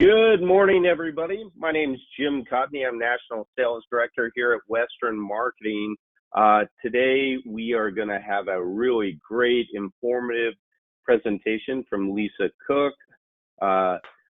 Good morning, everybody. My name is Jim Cotney. I'm National Sales Director here at Western Marketing. Today, we are going to have a really great, informative presentation from Lisa Cook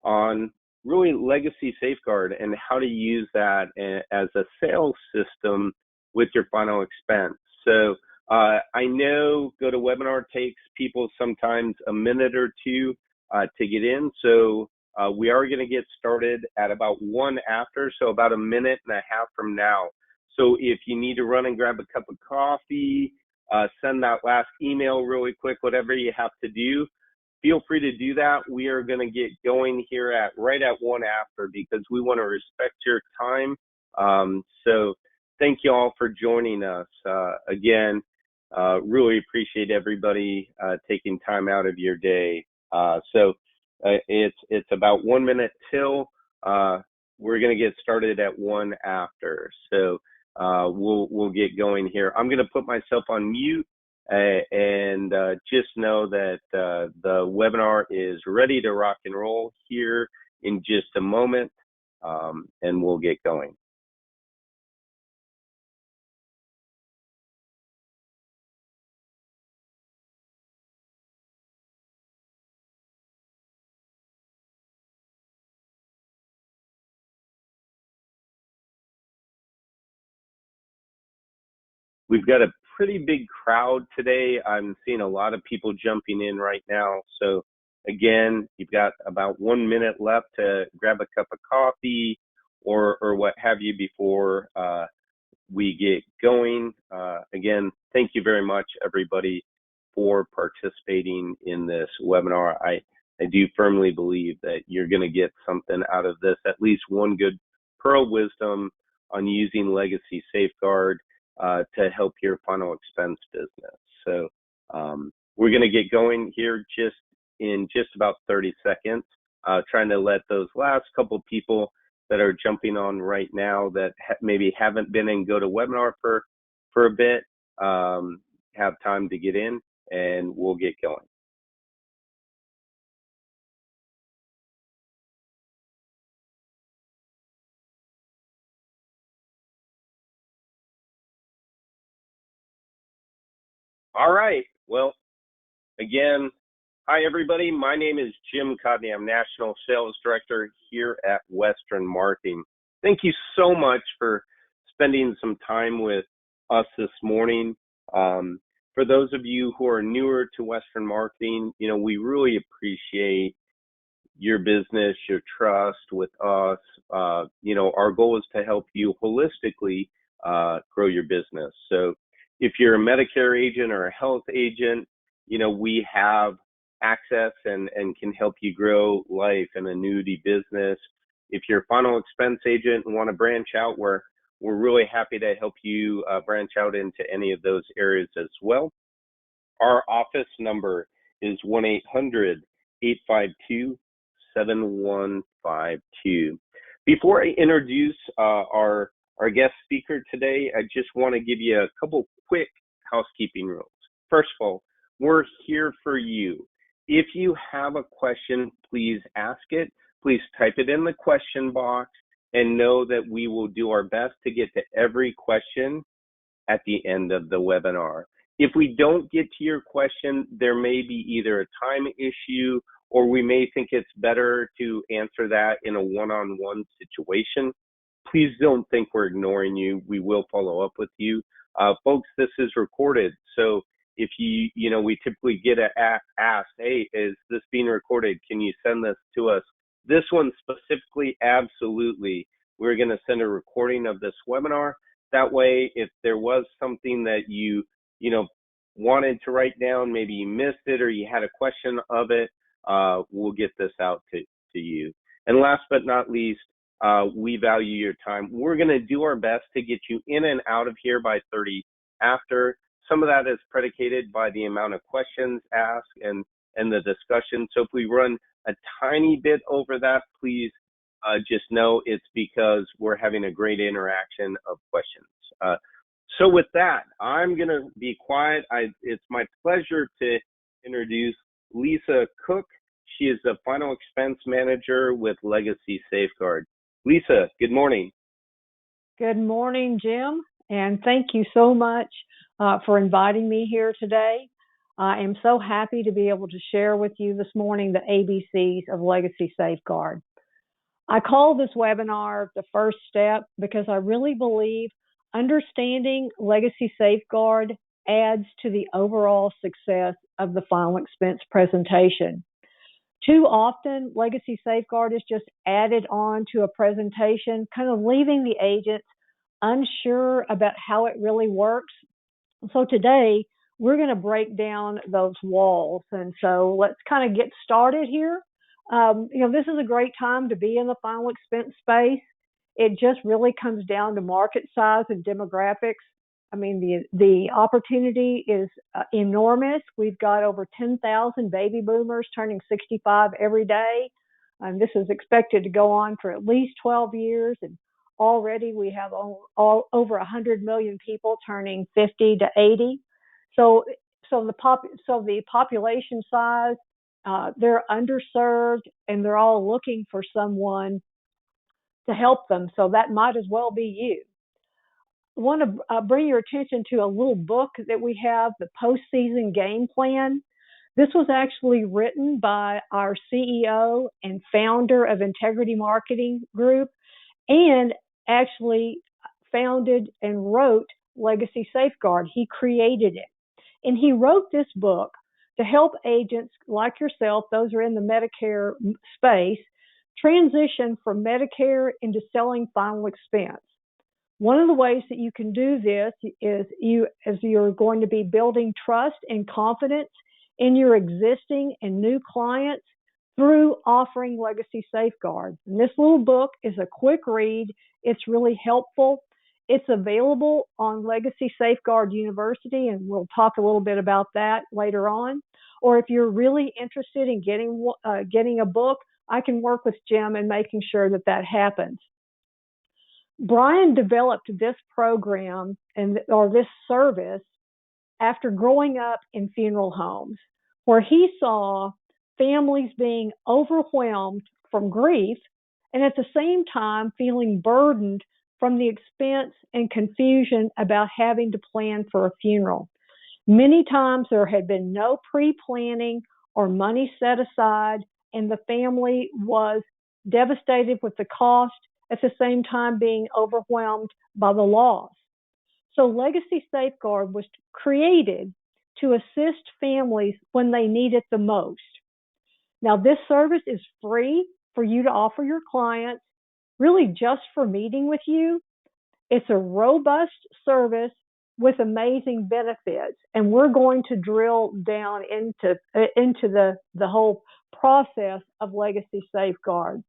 on really Legacy Safeguard and how to use that as a sales system with your final expense. So I know GoToWebinar takes people sometimes a minute or two to get in. So we are going to get started at about 1 after, so about a minute and a half from now. So if you need to run and grab a cup of coffee, send that last email really quick, whatever you have to do, feel free to do that. We are going to get going here right at 1 after because we want to respect your time. So thank you all for joining us. Again, really appreciate everybody taking time out of your day. It's about 1 minute till we're going to get started at 1 after. So we'll get going here. I'm going to put myself on mute and just know that the webinar is ready to rock and roll here in just a moment, and we'll get going. We've got a pretty big crowd today. I'm seeing a lot of people jumping in right now. So again, you've got about 1 minute left to grab a cup of coffee or what have you before we get going. Again, thank you very much, everybody, for participating in this webinar. I do firmly believe that you're going to get something out of this, at least one good pearl of wisdom on using Legacy Safeguard to help your final expense business. So we're going to get going here in just about 30 seconds, trying to let those last couple people that are jumping on right now that maybe haven't been in GoToWebinar for a bit have time to get in, and we'll get going. All right. Well, again, hi, everybody. My name is Jim Cotney. I'm National Sales Director here at Western Marketing. Thank you so much for spending some time with us this morning. For those of you who are newer to Western Marketing, we really appreciate your business, your trust with us. Our goal is to help you holistically grow your business. So if you're a Medicare agent or a health agent, we have access and can help you grow life and annuity business. If you're a final expense agent and want to branch out, we're really happy to help you branch out into any of those areas as well. Our office number is 1-800-852-7152. Before I introduce our guest speaker today, I just want to give you a couple quick housekeeping rules. First of all, we're here for you. If you have a question, please ask it. Please type it in the question box and know that we will do our best to get to every question at the end of the webinar. If we don't get to your question, there may be either a time issue or we may think it's better to answer that in a one-on-one situation. Please don't think we're ignoring you. We will follow up with you. Folks, this is recorded. So if we typically get asked, hey, is this being recorded? Can you send this to us? This one specifically, absolutely. We're going to send a recording of this webinar. That way, if there was something that you wanted to write down, maybe you missed it or you had a question of it, we'll get this out to you. And last but not least, we value your time. We're going to do our best to get you in and out of here by 30 after. Some of that is predicated by the amount of questions asked and the discussion. So if we run a tiny bit over that, please just know it's because we're having a great interaction of questions. So with that, I'm going to be quiet. It's my pleasure to introduce Lisa Cook. She is the final expense manager with Legacy Safeguard. Lisa, good morning. Good morning, Jim, and thank you so much for inviting me here today. I am so happy to be able to share with you this morning the ABCs of Legacy Safeguard. I call this webinar the first step because I really believe understanding Legacy Safeguard adds to the overall success of the final expense presentation. Too often, Legacy Safeguard is just added on to a presentation, kind of leaving the agents unsure about how it really works. So today, we're going to break down those walls. And so let's kind of get started here. This is a great time to be in the final expense space. It just really comes down to market size and demographics. I mean, the opportunity is enormous. We've got over 10,000 baby boomers turning 65 every day. And this is expected to go on for at least 12 years. And already we have over 100 million people turning 50 to 80. So the population size, they're underserved, and they're all looking for someone to help them. So that might as well be you. I want to bring your attention to a little book that we have, the Postseason Game Plan. This was actually written by our CEO and founder of Integrity Marketing Group, and actually founded and wrote Legacy Safeguard. He created it. And he wrote this book to help agents like yourself, those who are in the Medicare space, transition from Medicare into selling final expense. One of the ways that you can do this is as you're going to be building trust and confidence in your existing and new clients through offering Legacy Safeguard. And this little book is a quick read. It's really helpful. It's available on Legacy Safeguard University, and we'll talk a little bit about that later on. Or if you're really interested in getting a book, I can work with Jim in making sure that happens. Brian developed this program or this service after growing up in funeral homes, where he saw families being overwhelmed from grief and at the same time feeling burdened from the expense and confusion about having to plan for a funeral. Many times there had been no pre-planning or money set aside, and the family was devastated with the cost, at the same time being overwhelmed by the loss. So Legacy Safeguard was created to assist families when they need it the most. Now, this service is free for you to offer your clients, really just for meeting with you. It's a robust service with amazing benefits, and we're going to drill down into the whole process of Legacy Safeguard.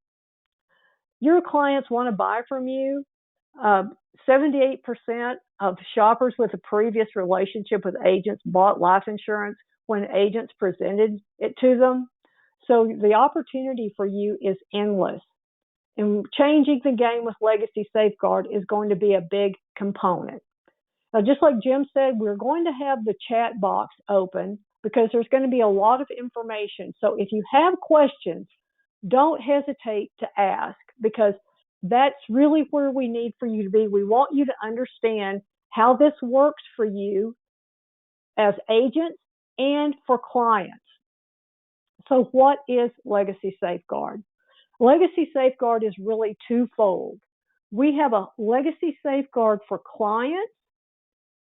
Your clients want to buy from you. 78% of shoppers with a previous relationship with agents bought life insurance when agents presented it to them. So the opportunity for you is endless. And changing the game with Legacy Safeguard is going to be a big component. Now, just like Jim said, we're going to have the chat box open because there's going to be a lot of information. So if you have questions, don't hesitate to ask, because that's really where we need for you to be. We want you to understand how this works for you as agents and for clients. So what is Legacy Safeguard? Legacy Safeguard is really twofold. We have a Legacy Safeguard for clients,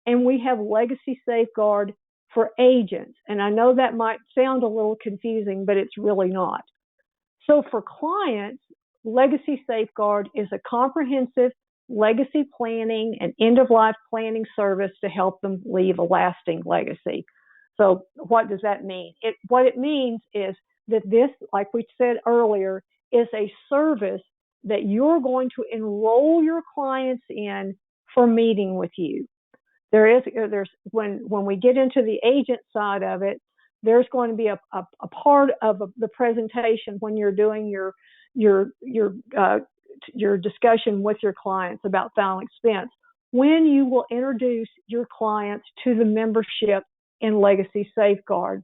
and we have Legacy Safeguard for agents. And I know that might sound a little confusing, but it's really not. So for clients, Legacy Safeguard is a comprehensive legacy planning and end-of-life planning service to help them leave a lasting legacy. So what does that mean? What it means is that this, like we said earlier, is a service that you're going to enroll your clients in for meeting with you. There's when we get into the agent side of it, there's going to be a part of the presentation when you're doing your discussion with your clients about final expense, when you will introduce your clients to the membership in Legacy Safeguard.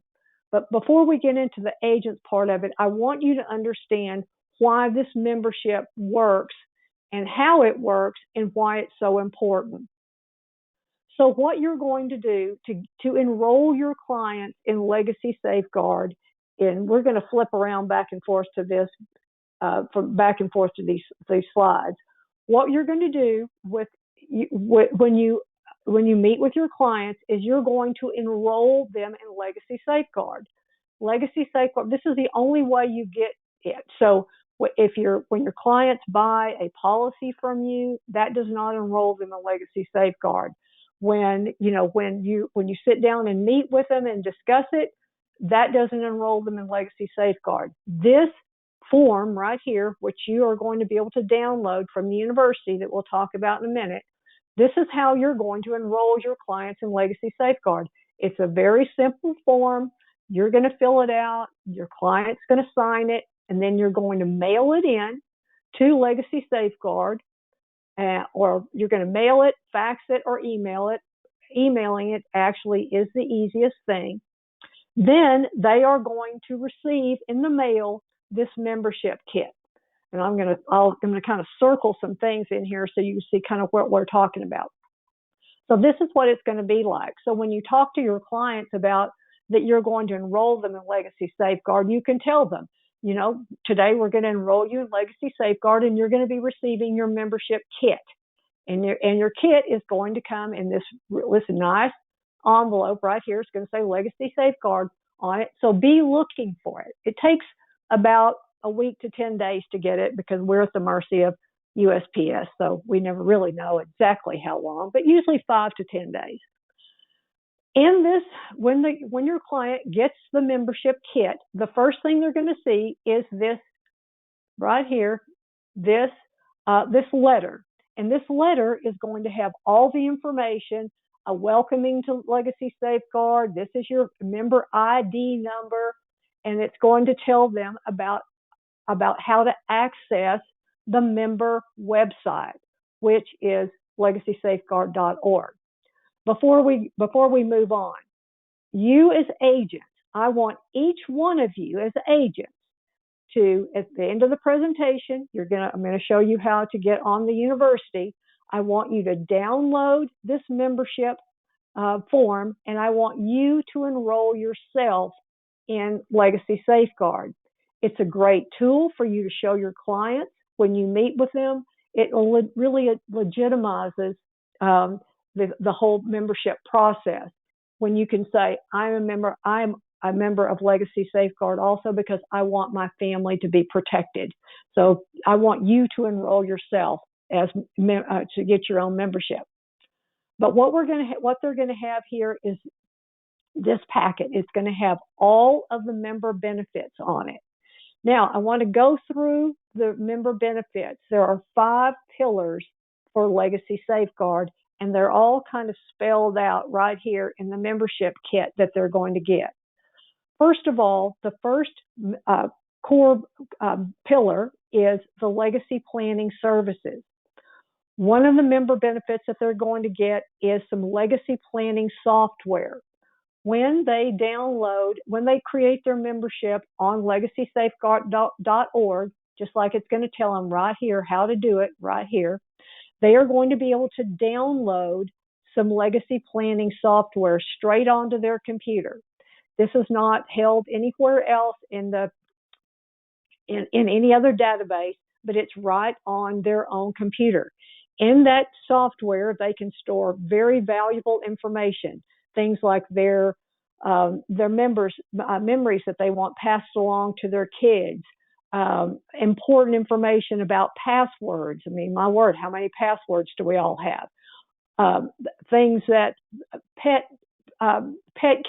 But before we get into the agents part of it, I want you to understand why this membership works and how it works and why it's so important. So what you're going to do to enroll your clients in Legacy Safeguard, and we're going to flip around back and forth to this, from back and forth to these slides. What you're going to do when you meet with your clients is you're going to enroll them in Legacy Safeguard. Legacy Safeguard, this is the only way you get it. So when your clients buy a policy from you, that does not enroll them in Legacy Safeguard. When you sit down and meet with them and discuss it, that doesn't enroll them in Legacy Safeguard. This form right here, which you are going to be able to download from the university that we'll talk about in a minute, this is how you're going to enroll your clients in Legacy Safeguard. It's a very simple form. You're going to fill it out. Your client's going to sign it, and then you're going to mail it in to Legacy Safeguard, or you're going to mail it, fax it, or email it. Emailing it actually is the easiest thing. Then they are going to receive in the mail this membership kit. And I'm going to kind of circle some things in here so you can see kind of what we're talking about. So this is what it's going to be like. So when you talk to your clients about that you're going to enroll them in Legacy Safeguard, you can tell them, today we're going to enroll you in Legacy Safeguard, and you're going to be receiving your membership kit. And your kit is going to come in this nice envelope right here. It's going to say Legacy Safeguard on it. So be looking for it. It takes about a week to 10 days to get it because we're at the mercy of USPS. So we never really know exactly how long, but usually 5 to 10 days. In this, when your client gets the membership kit, the first thing they're going to see is this right here, this letter. And this letter is going to have all the information, a welcoming to Legacy Safeguard. This is your member ID number, and it's going to tell them about how to access the member website, which is legacysafeguard.org. Before we move on, you as agents, I want each one of you as agents to, at the end of the presentation, I'm going to show you how to get on the university. I want you to download this membership form, and I want you to enroll yourself in Legacy Safeguard. It's a great tool for you to show your clients when you meet with them. It really legitimizes the whole membership process. When you can say, I'm a member of Legacy Safeguard also because I want my family to be protected. So I want you to enroll yourself to get your own membership. But what they're going to have here is this packet. It's going to have all of the member benefits on it. Now, I want to go through the member benefits. There are 5 pillars for Legacy Safeguard, and they're all kind of spelled out right here in the membership kit that they're going to get. First of all, the first core pillar is the legacy planning services. One of the member benefits that they're going to get is some legacy planning software. When they create their membership on legacysafeguard.org, just like it's going to tell them right here how to do it right here, they are going to be able to download some legacy planning software straight onto their computer. This is not held anywhere else in any other database, but it's right on their own computer. In that software, they can store very valuable information, things like their memories that they want passed along to their kids, important information about passwords. I mean, my word, how many passwords do we all have? Things that pet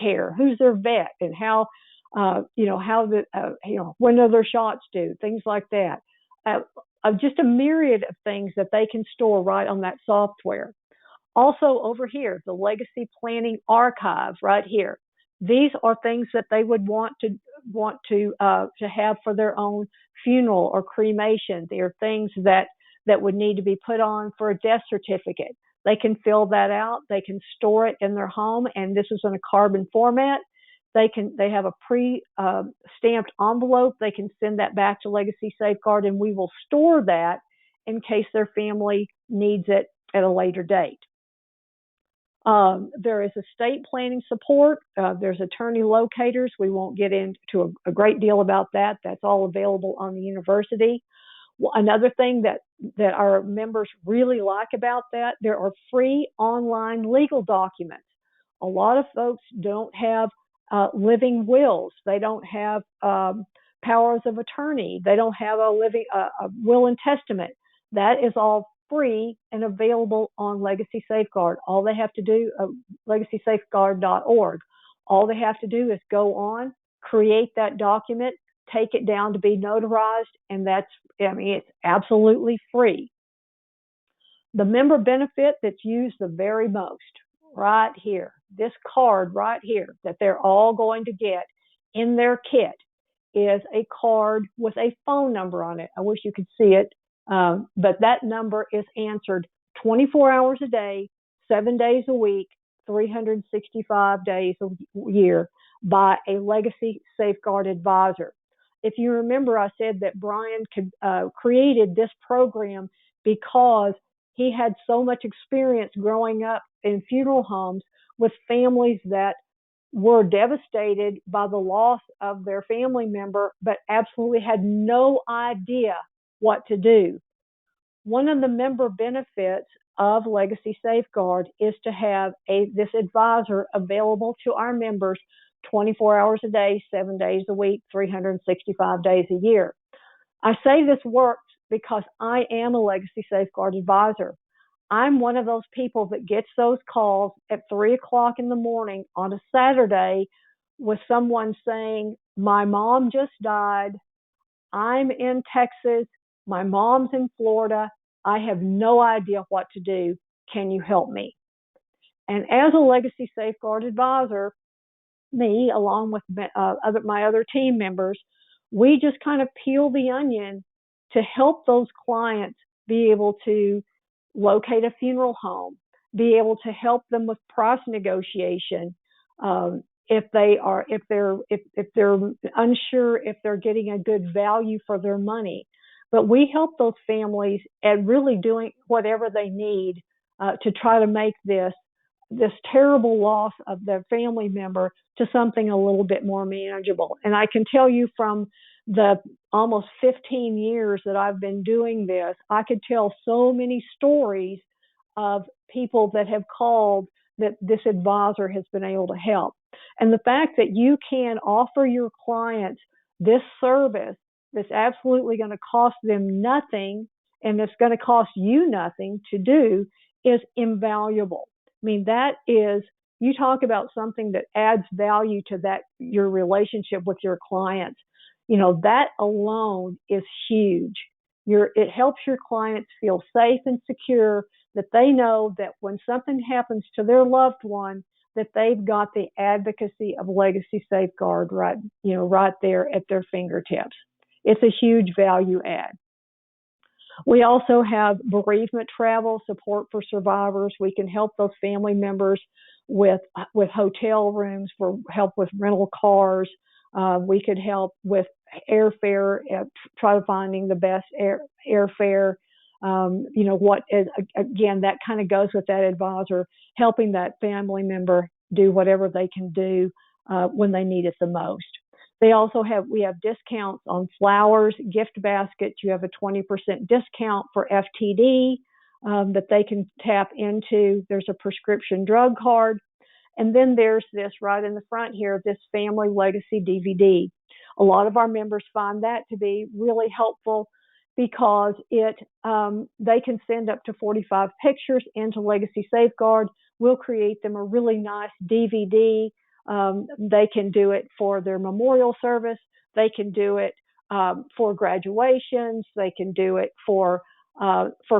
care, who's their vet, and how when are their shots due, things like that. Just a myriad of things that they can store right on that software. Also over here, the Legacy Planning Archive right here. These are things that they would want to have for their own funeral or cremation. They are things that would need to be put on for a death certificate. They can fill that out. They can store it in their home, and this is in a carbon format. They have a stamped envelope. They can send that back to Legacy Safeguard, and we will store that in case their family needs it at a later date. There is estate planning support. There's attorney locators. We won't get into a great deal about that. That's all available on the university. Another thing that our members really like about that, there are free online legal documents. A lot of folks don't have living wills. They don't have powers of attorney. They don't have a will and testament. That is all free and available on Legacy Safeguard. All they have to do, legacysafeguard.org. All they have to do is go on, create that document, take it down to be notarized, and it's absolutely free. The member benefit that's used the very most, right here, this card right here that they're all going to get in their kit, is a card with a phone number on it. I wish you could see it, but that number is answered 24 hours a day, 7 days a week, 365 days a year by a Legacy Safeguard advisor. If you remember, I said that Brian created this program because he had so much experience growing up in funeral homes with families that were devastated by the loss of their family member, but absolutely had no idea what to do. One of the member benefits of Legacy Safeguard is to have this advisor available to our members 24 hours a day, 7 days a week, 365 days a year. I say this works because I am a Legacy Safeguard advisor. I'm one of those people that gets those calls at 3 o'clock in the morning on a Saturday with someone saying, my mom just died. I'm in Texas. My mom's in Florida. I have no idea what to do. Can you help me? And as a Legacy Safeguard advisor, me, along with my other team members, we just kind of peel the onion to help those clients be able to locate a funeral home, be able to help them with price negotiation, if they're unsure if they're getting a good value for their money. But we help those families at really doing whatever they need to try to make this terrible loss of their family member to something a little bit more manageable. And I can tell you from the almost 15 years that I've been doing this, I could tell so many stories of people that have called that this advisor has been able to help. And the fact that you can offer your clients this service that's absolutely going to cost them nothing and it's going to cost you nothing to do is invaluable. I mean, that is, you talk about something that adds value to your relationship with your clients. You know, that alone is huge. It helps your clients feel safe and secure, that they know that when something happens to their loved one, that they've got the advocacy of Legacy Safeguard right there at their fingertips. It's a huge value add. We also have bereavement travel support for survivors. We can help those family members with hotel rooms, for help with rental cars. We could help with airfare, try to finding the best airfare. Again, that kind of goes with that advisor, helping that family member do whatever they can do when they need it the most. We have discounts on flowers, gift baskets. You have a 20% discount for FTD that they can tap into. There's a prescription drug card. And then there's this right in the front here, this Family Legacy DVD. A lot of our members find that to be really helpful because they can send up to 45 pictures into Legacy Safeguard. We'll create them a really nice DVD. They can do it for their memorial service. They can do it for graduations. They can do it for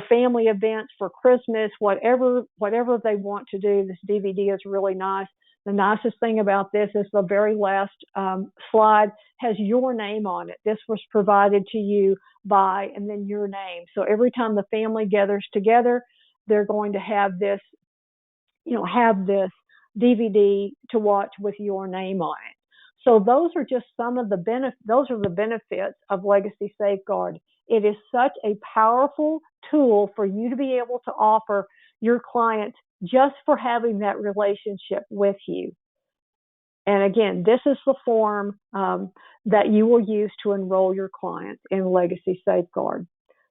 family events, for Christmas, whatever they want to do. This DVD is really nice. The nicest thing about this is the very last slide has your name on it. This was provided to you by, and then your name. So every time the family gathers together, they're going to have this DVD to watch with your name on it. So those are just some of the those are the benefits of Legacy Safeguard. It is such a powerful tool for you to be able to offer your clients just for having that relationship with you. And again, this is the form that you will use to enroll your clients in Legacy Safeguard.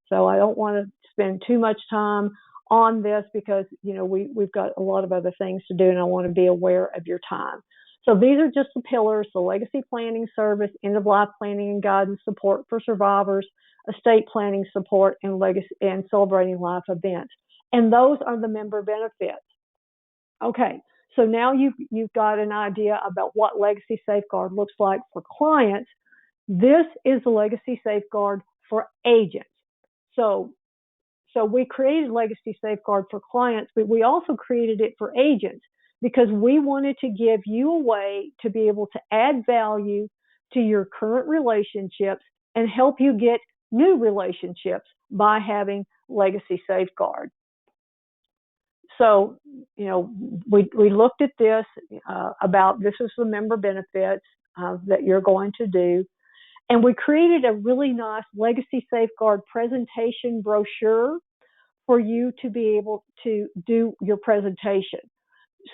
So I don't want to spend too much time on this because, you know, we've got a lot of other things to do and I want to be aware of your time. So these are just the pillars: the legacy planning service, end-of-life planning and guidance support for survivors, estate planning support, and legacy and celebrating life events. And those are the member benefits. Okay, so now you've got an idea about what Legacy Safeguard looks like for clients. This is the Legacy Safeguard for agents. So we created Legacy Safeguard for clients, but we also created it for agents because we wanted to give you a way to be able to add value to your current relationships and help you get new relationships by having Legacy Safeguard. So, you know, we looked at this about this is the member benefits that you're going to do. And we created a really nice Legacy Safeguard presentation brochure for you to be able to do your presentation.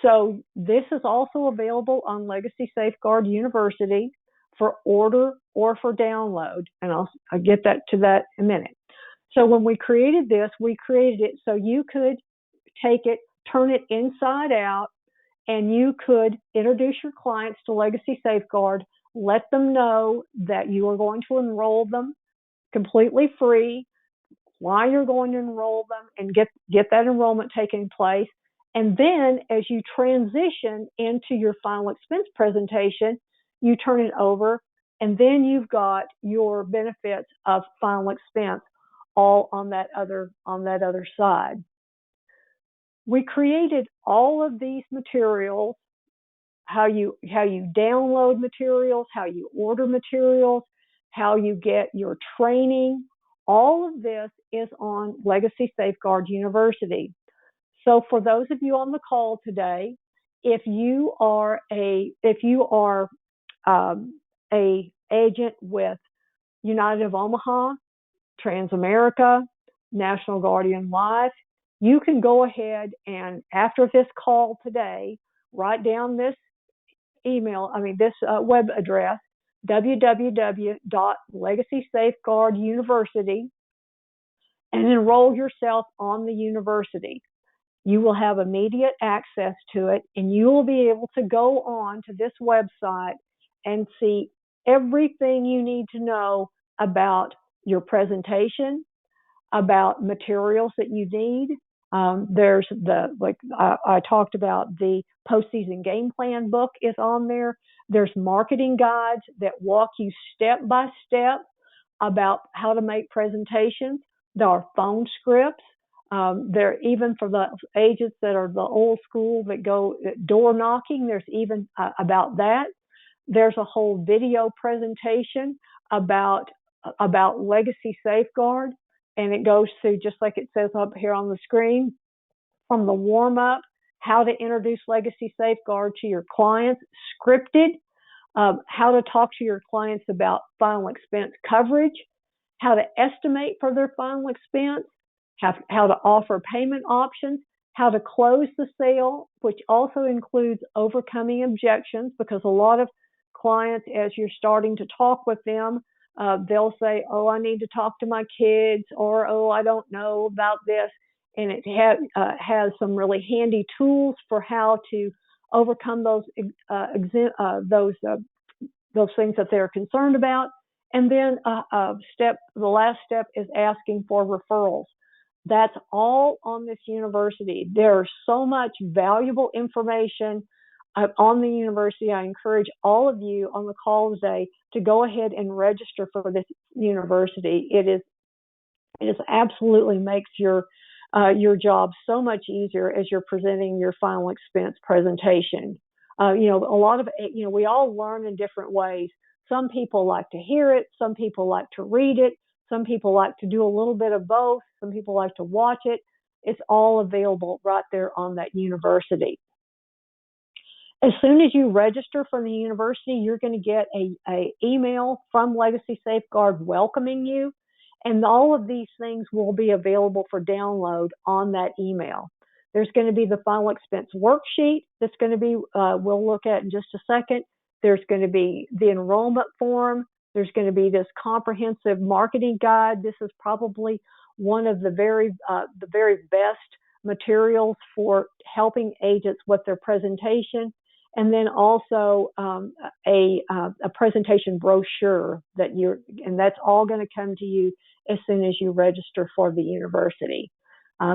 So this is also available on Legacy Safeguard University for order or for download. And I'll get to that in a minute. So when we created this, we created it so you could take it, turn it inside out, and you could introduce your clients to Legacy Safeguard, let them know that you are going to enroll them completely free, why you're going to enroll them, and get that enrollment taking place. And then as you transition into your final expense presentation, you turn it over, and then you've got your benefits of final expense all on that other side. We created all of these materials, how you download materials, how you order materials, how you get your training. All of this is on Legacy Safeguard University. So for those of you on the call today, if you are a agent with United of Omaha, Transamerica, National Guardian Life, you can go ahead and after this call today, write down this web address, www.legacysafeguarduniversity, and enroll yourself on the university. You will have immediate access to it, and you will be able to go on to this website and see everything you need to know about your presentation, about materials that you need. There's I talked about, the postseason game plan book is on there. There's marketing guides that walk you step by step about how to make presentations. There are phone scripts. There, even for the agents that are the old school that go door knocking, there's even about that. There's a whole video presentation about Legacy Safeguard, and it goes through, just like it says up here on the screen, from the warm-up, how to introduce Legacy Safeguard to your clients, scripted, how to talk to your clients about final expense coverage, how to estimate for their final expense, how to offer payment options, how to close the sale, which also includes overcoming objections, because a lot of clients, as you're starting to talk with them, they'll say, oh, I need to talk to my kids, or, oh, I don't know about this. And it has some really handy tools for how to overcome those things that they're concerned about. And then the last step is asking for referrals. That's all on this university. There's so much valuable information on the university. I encourage all of you on the call today to go ahead and register for this university. It absolutely makes your job so much easier as you're presenting your final expense presentation. We all learn in different ways. Some people like to hear it. Some people like to read it. Some people like to do a little bit of both. Some people like to watch it. It's all available right there on that university. As soon as you register from the university, you're going to get a email from Legacy Safeguard welcoming you, and all of these things will be available for download on that email. There's going to be the final expense worksheet that's going to be, we'll look at in just a second. There's going to be the enrollment form. There's going to be this comprehensive marketing guide. This is probably one of the very best materials for helping agents with their presentation. And then also a presentation brochure and that's all going to come to you as soon as you register for the university.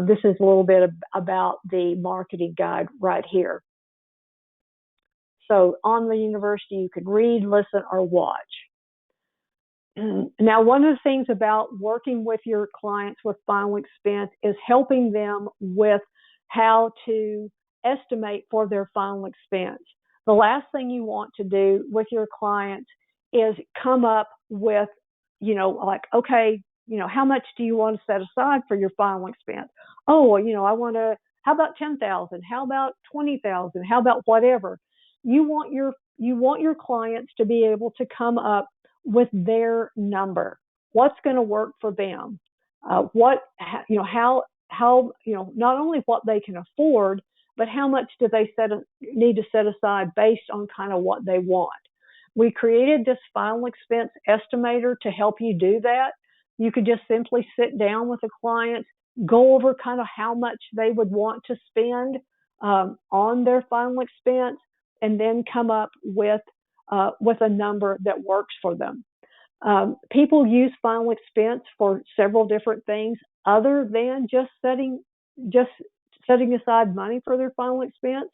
This is a little bit about the marketing guide right here. So on the university, you can read, listen, or watch. Now, one of the things about working with your clients with final expense is helping them with how to estimate for their final expense. The last thing you want to do with your clients is come up with, like, okay, how much do you want to set aside for your final expense? Oh, I want to, how about 10,000? How about 20,000? How about whatever? You want your clients to be able to come up with their number. What's going to work for them? How not only what they can afford, but how much do they need to set aside based on kind of what they want. We created this final expense estimator to help you do that. You could just simply sit down with a client, go over kind of how much they would want to spend on their final expense, and then come up with a number that works for them. People use final expense for several different things other than just setting aside money for their final expense.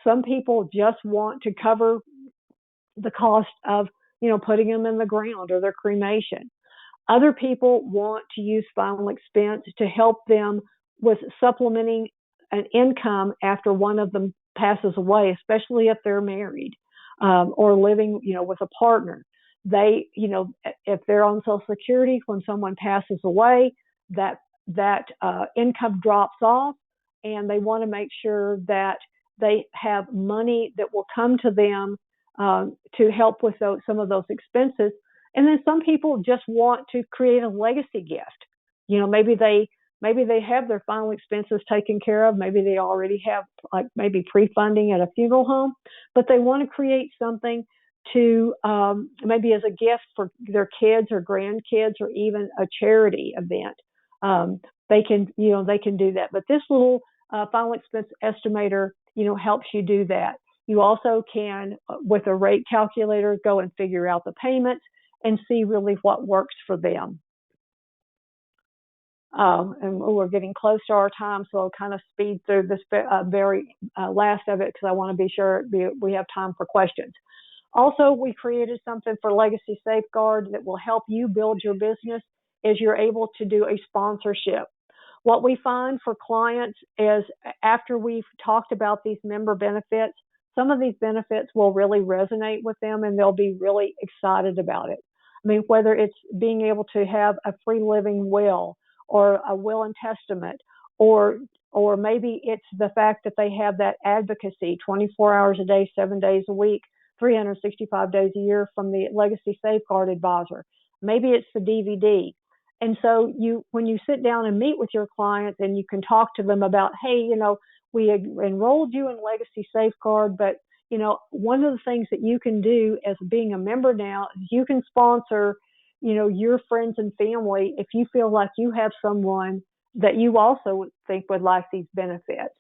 Some people just want to cover the cost of, putting them in the ground or their cremation. Other people want to use final expense to help them with supplementing an income after one of them passes away, especially if they're married or living, with a partner. They, if they're on Social Security, when someone passes away, that income drops off, and they want to make sure that they have money that will come to them to help with some of those expenses. And then some people just want to create a legacy gift. Maybe they have their final expenses taken care of. Maybe they already have maybe pre-funding at a funeral home, but they want to create something to maybe as a gift for their kids or grandkids or even a charity event. They can do that. But this little final expense estimator, helps you do that. You also can, with a rate calculator, go and figure out the payments and see really what works for them. And we're getting close to our time, so I'll kind of speed through this very last of it because I want to be sure we have time for questions. Also, we created something for Legacy Safeguard that will help you build your business as you're able to do a sponsorship. What we find for clients is after we've talked about these member benefits, some of these benefits will really resonate with them and they'll be really excited about it. I mean, whether it's being able to have a free living will or a will and testament, or maybe it's the fact that they have that advocacy 24 hours a day, 7 days a week, 365 days a year from the Legacy Safeguard advisor. Maybe it's the DVD. And so when you sit down and meet with your clients and you can talk to them about, hey, we enrolled you in Legacy Safeguard, but, one of the things that you can do as being a member now is you can sponsor, your friends and family if you feel like you have someone that you also think would like these benefits.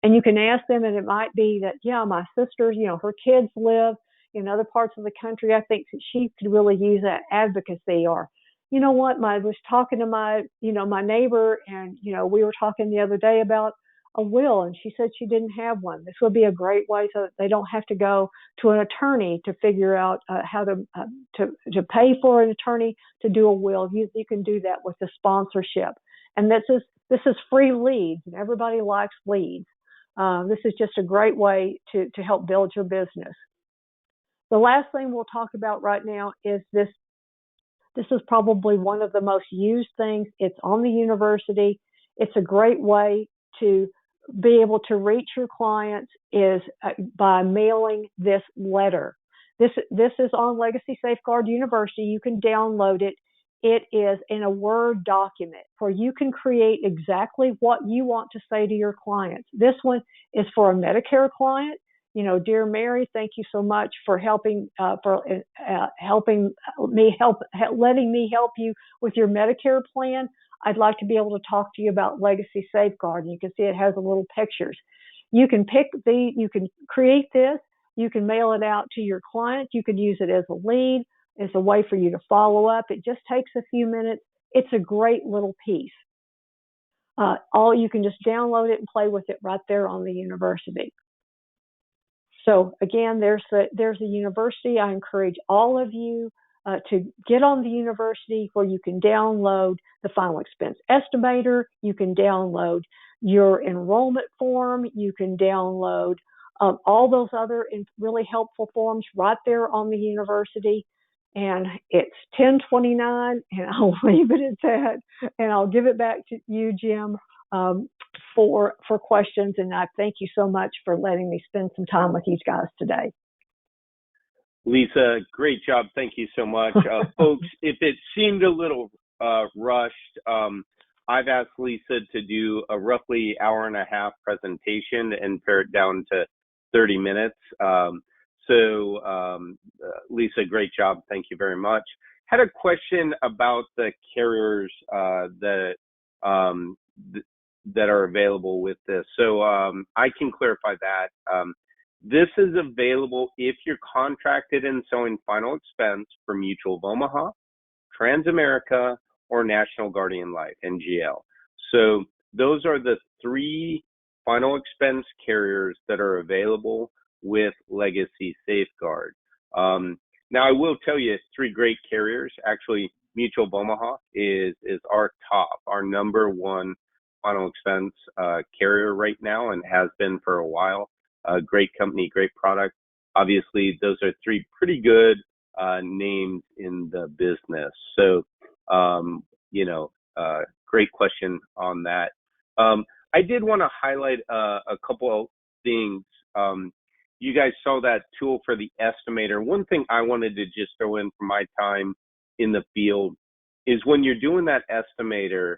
And you can ask them, and it might be that, yeah, my sister, her kids live in other parts of the country. I think that she could really use that advocacy. Or, you know what, I was talking to my neighbor, and, we were talking the other day about a will, and she said she didn't have one. This would be a great way so that they don't have to go to an attorney to figure out how to pay for an attorney to do a will. You can do that with the sponsorship. And this is free leads, and everybody likes leads. This is just a great way to help build your business. The last thing we'll talk about right now is this. This is probably one of the most used things. It's on the university. It's a great way to be able to reach your clients is by mailing this letter. This is on Legacy Safeguard University. You can download it. It is in a Word document where you can create exactly what you want to say to your clients. This one is for a Medicare client. You know, dear Mary, thank you so much for helping letting me help you with your Medicare plan. I'd like to be able to talk to you about Legacy Safeguard. And you can see it has the little pictures. You can you can create this. You can mail it out to your client. You can use it as a lead. It's a way for you to follow up. It just takes a few minutes. It's a great little piece. You can just download it and play with it right there on the university. So again, there's a university. I encourage all of you to get on the university where you can download the final expense estimator. You can download your enrollment form. You can download all those other really helpful forms right there on the university. And it's 10:29, and I'll leave it at that. And I'll give it back to you, Jim, for questions. And I thank you so much for letting me spend some time with you guys today. Lisa, great job. Thank you so much. Folks, if it seemed a little rushed, I've asked Lisa to do a roughly hour and a half presentation and pare it down to 30 minutes. Lisa, great job. Thank you very much. Had a question about the carriers that are available with this. So I can clarify that. This is available if you're contracted and showing final expense for Mutual of Omaha, Transamerica, or National Guardian Life, NGL. So those are the three final expense carriers that are available with Legacy Safeguard. Now, I will tell you, three great carriers. Actually, Mutual of Omaha is our top, our number one final expense carrier right now, and has been for a while. Great company, great product. Obviously, those are three pretty good names in the business. So, great question on that. I did want to highlight a couple of things. You guys saw that tool for the estimator. One thing I wanted to just throw in from my time in the field is when you're doing that estimator,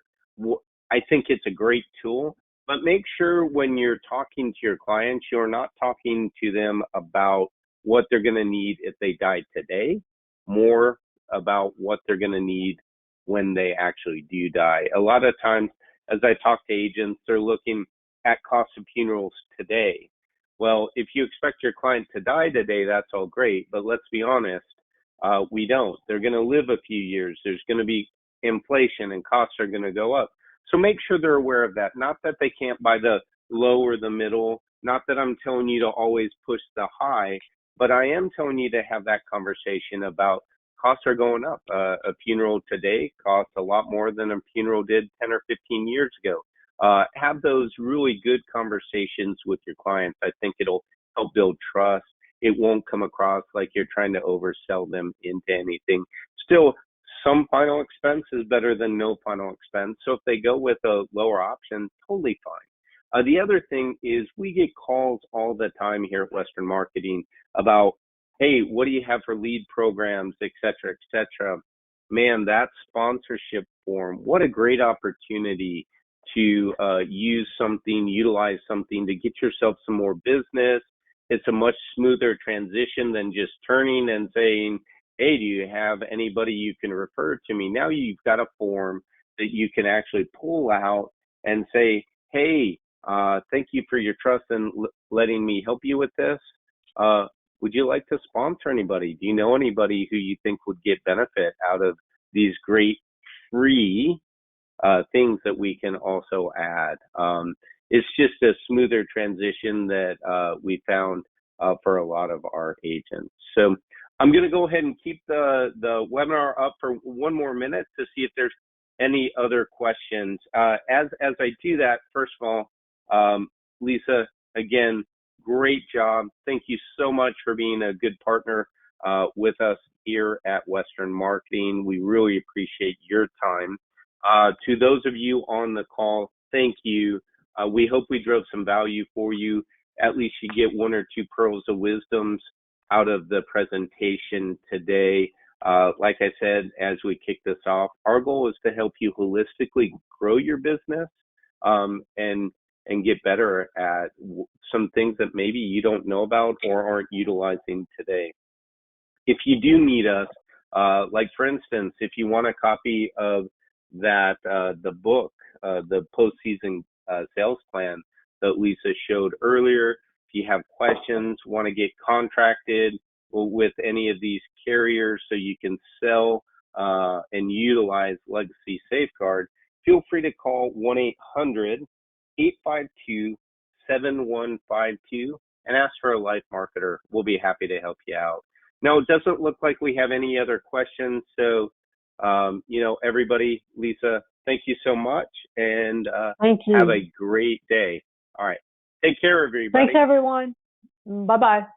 I think it's a great tool, but make sure when you're talking to your clients, you're not talking to them about what they're going to need if they die today, more about what they're going to need when they actually do die. A lot of times, as I talk to agents, they're looking at cost of funerals today. Well, if you expect your client to die today, that's all great. But let's be honest, we don't. They're going to live a few years. There's going to be inflation and costs are going to go up. So make sure they're aware of that. Not that they can't buy the low or the middle. Not that I'm telling you to always push the high, but I am telling you to have that conversation about costs are going up. A funeral today costs a lot more than a funeral did 10 or 15 years ago. Have those really good conversations with your clients. I think it'll help build trust. It won't come across like you're trying to oversell them into anything. Still, some final expense is better than no final expense. So if they go with a lower option, totally fine. The other thing is we get calls all the time here at Western Marketing about, hey, what do you have for lead programs, et cetera, et cetera. Man, that sponsorship form, what a great opportunity to utilize something to get yourself some more business. It's a much smoother transition than just turning and saying, hey, do you have anybody you can refer to me? Now you've got a form that you can actually pull out and say, hey, thank you for your trust and letting me help you with this. Would you like to sponsor anybody? Do you know anybody who you think would get benefit out of these great free things that we can also add? It's just a smoother transition that we found for a lot of our agents. So I'm going to go ahead and keep the webinar up for one more minute to see if there's any other questions. As I do that, first of all, Lisa, again, great job. Thank you so much for being a good partner with us here at Western Marketing. We really appreciate your time. To those of you on the call, thank you. We hope we drove some value for you. At least you get one or two pearls of wisdoms out of the presentation today. Like I said, as we kick this off, our goal is to help you holistically grow your business and get better at some things that maybe you don't know about or aren't utilizing today. If you do need us, like for instance, if you want a copy of that, the book, the postseason sales plan that Lisa showed earlier, if you have questions, want to get contracted with any of these carriers so you can sell and utilize Legacy Safeguard, feel free to call 1-800-852-7152 and ask for a life marketer. We'll be happy to help you out. Now, it doesn't look like we have any other questions. So, everybody, Lisa, thank you so much. And thank you. Have a great day. All right. Take care, everybody. Thanks, everyone. Bye-bye.